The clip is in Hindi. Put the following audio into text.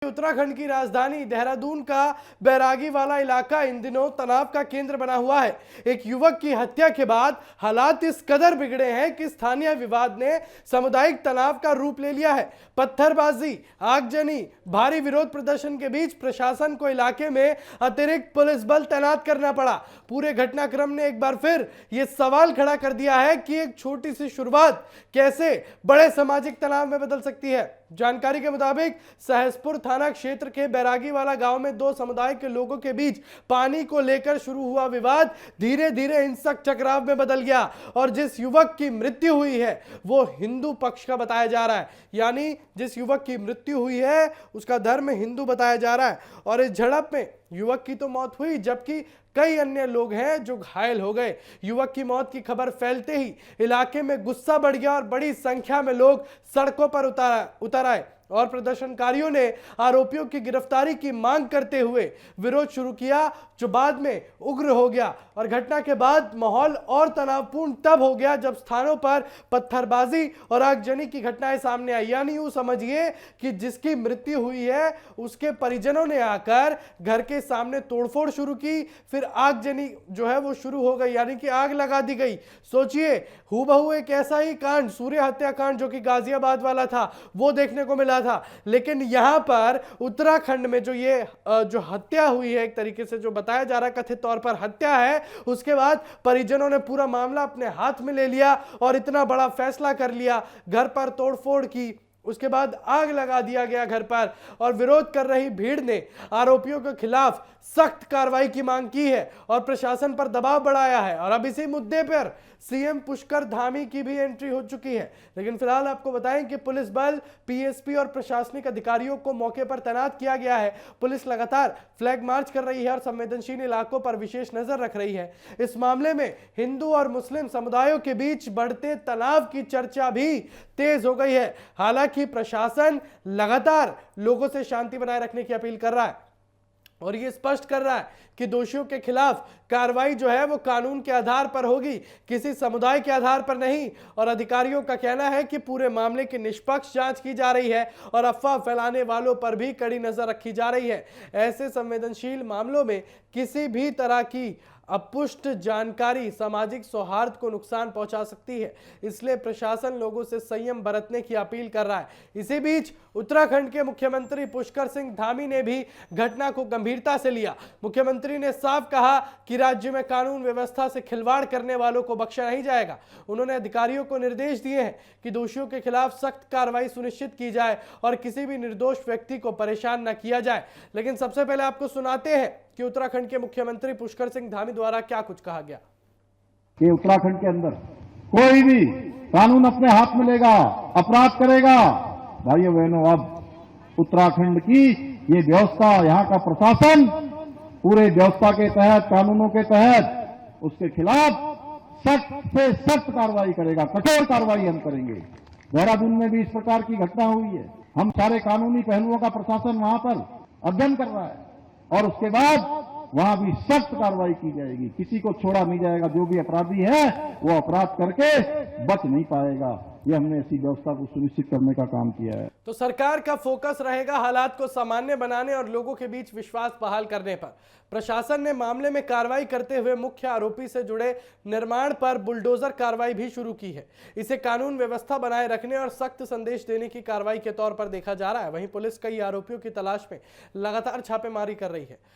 उत्तराखंड की राजधानी देहरादून का बैरागी वाला इलाका इन दिनों तनाव का केंद्र बना हुआ है। एक युवक की हत्या के बाद हालात इस कदर बिगड़े हैं कि स्थानीय विवाद ने सामुदायिक तनाव का रूप ले लिया है। पत्थरबाजी, आगजनी, भारी विरोध प्रदर्शन के बीच प्रशासन को इलाके में अतिरिक्त पुलिस बल तैनात करना पड़ा। पूरे घटनाक्रम ने एक बार फिर यह सवाल खड़ा कर दिया है कि एक छोटी सी शुरुआत कैसे बड़े सामाजिक तनाव में बदल सकती है। जानकारी के मुताबिक सहसपुर थाना क्षेत्र के बैरागी वाला गांव में दो समुदाय के लोगों के बीच पानी को लेकर शुरू हुआ विवाद धीरे धीरे हिंसक टकराव में बदल गया और जिस युवक की मृत्यु हुई है वो हिंदू पक्ष का बताया जा रहा है। यानी जिस युवक की मृत्यु हुई है उसका धर्म हिंदू बताया जा रहा है और इस झड़प में युवक की तो मौत हुई जबकि कई अन्य लोग हैं जो घायल हो गए। युवक की मौत की खबर फैलते ही इलाके में गुस्सा बढ़ गया और बड़ी संख्या में लोग सड़कों पर उतर आए और प्रदर्शनकारियों ने आरोपियों की गिरफ्तारी की मांग करते हुए विरोध शुरू किया जो बाद में उग्र हो गया और घटना के बाद माहौल और तनावपूर्ण तब हो गया जब स्थानों पर पत्थरबाजी और आगजनी की घटनाएं सामने आई। यानी यूं समझिए कि जिसकी मृत्यु हुई है उसके परिजनों ने आकर घर के सामने तोड़फोड़ शुरू की, फिर आगजनी जो है वो शुरू हो गई, यानी कि आग लगा दी गई। सोचिए हूबहू एक ऐसा ही कांड सूर्य हत्याकांड जो कि गाजियाबाद वाला था वो देखने को मिला था, लेकिन यहां पर उत्तराखंड में जो हत्या हुई है एक तरीके से जो बताया जा रहा है कथित तौर पर हत्या है, उसके बाद परिजनों ने पूरा मामला अपने हाथ में ले लिया और इतना बड़ा फैसला कर लिया, घर पर तोड़फोड़ की, उसके बाद आग लगा दिया गया घर पर और विरोध कर रही भीड़ ने आरोपियों के खिलाफ सख्त कार्रवाई की मांग की है और प्रशासन पर दबाव बढ़ाया है। और अब इसी मुद्दे पर सीएम पुष्कर धामी की भी एंट्री हो चुकी है। लेकिन फिलहाल आपको बताएं कि पुलिस बल, पीएसपी और प्रशासनिक अधिकारियों को मौके पर तैनात किया गया है। पुलिस लगातार फ्लैग मार्च कर रही है और संवेदनशील इलाकों पर विशेष नजर रख रही है। इस मामले में हिंदू और मुस्लिम समुदायों के बीच बढ़ते तनाव की चर्चा भी तेज हो गई है। हालांकि प्रशासन लगातार लोगों से शांति बनाए रखने की अपील कर रहा है और ये स्पष्ट कर रहा है कि दोषियों के खिलाफ कार्रवाई जो है वो कानून के आधार पर होगी, किसी समुदाय के आधार पर नहीं। और अधिकारियों का कहना है कि पूरे मामले की निष्पक्ष जांच की जा रही है और अफवाह फैलाने वालों पर भी कड़ी नजर रखी जा रही है। ऐसे संवेदनशील मामलों में किसी भी तरह की अपुष्ट जानकारी सामाजिक सौहार्द को नुकसान पहुंचा सकती है, इसलिए प्रशासन लोगों से संयम बरतने की अपील कर रहा है। इसी बीच उत्तराखंड के मुख्यमंत्री पुष्कर सिंह धामी ने भी घटना को गंभीरता से लिया। मुख्यमंत्री ने साफ कहा कि राज्य में कानून व्यवस्था से खिलवाड़ करने वालों को बख्शा नहीं जाएगा। उन्होंने अधिकारियों को निर्देश दिए हैं कि दोषियों के खिलाफ सख्त कार्रवाई सुनिश्चित की जाए और किसी भी निर्दोष व्यक्ति को परेशान न किया जाए। लेकिन सबसे पहले आपको सुनाते हैं कि उत्तराखंड के मुख्यमंत्री पुष्कर सिंह धामी द्वारा क्या कुछ कहा गया। कि उत्तराखंड के अंदर कोई भी कानून अपने हाथ में लेगा, अपराध करेगा, भाइयों बहनों, अब उत्तराखंड की ये व्यवस्था, यहाँ का प्रशासन पूरे व्यवस्था के तहत, कानूनों के तहत उसके खिलाफ सख्त से सख्त कार्रवाई करेगा, कठोर कार्रवाई हम करेंगे। देहरादून में भी इस प्रकार की घटना हुई है। हम सारे कानूनी पहलुओं का प्रशासन वहां पर अध्ययन कर रहा है और उसके बाद वहां भी सख्त कार्रवाई की जाएगी। किसी को छोड़ा नहीं जाएगा। जो भी अपराधी है वो अपराध करके बच नहीं पाएगा। ये हमने ऐसी व्यवस्था को सुनिश्चित करने का काम किया है। तो सरकार का फोकस रहेगा हालात को सामान्य बनाने और लोगों के बीच विश्वास बहाल करने पर। प्रशासन ने मामले में कार्रवाई करते हुए मुख्य आरोपी से जुड़े निर्माण पर बुलडोजर कार्रवाई भी शुरू की है। इसे कानून व्यवस्था बनाए रखने और सख्त संदेश देने की कार्रवाई के तौर पर देखा जा रहा है। वहीं पुलिस कई आरोपियों की तलाश में लगातार छापेमारी कर रही है।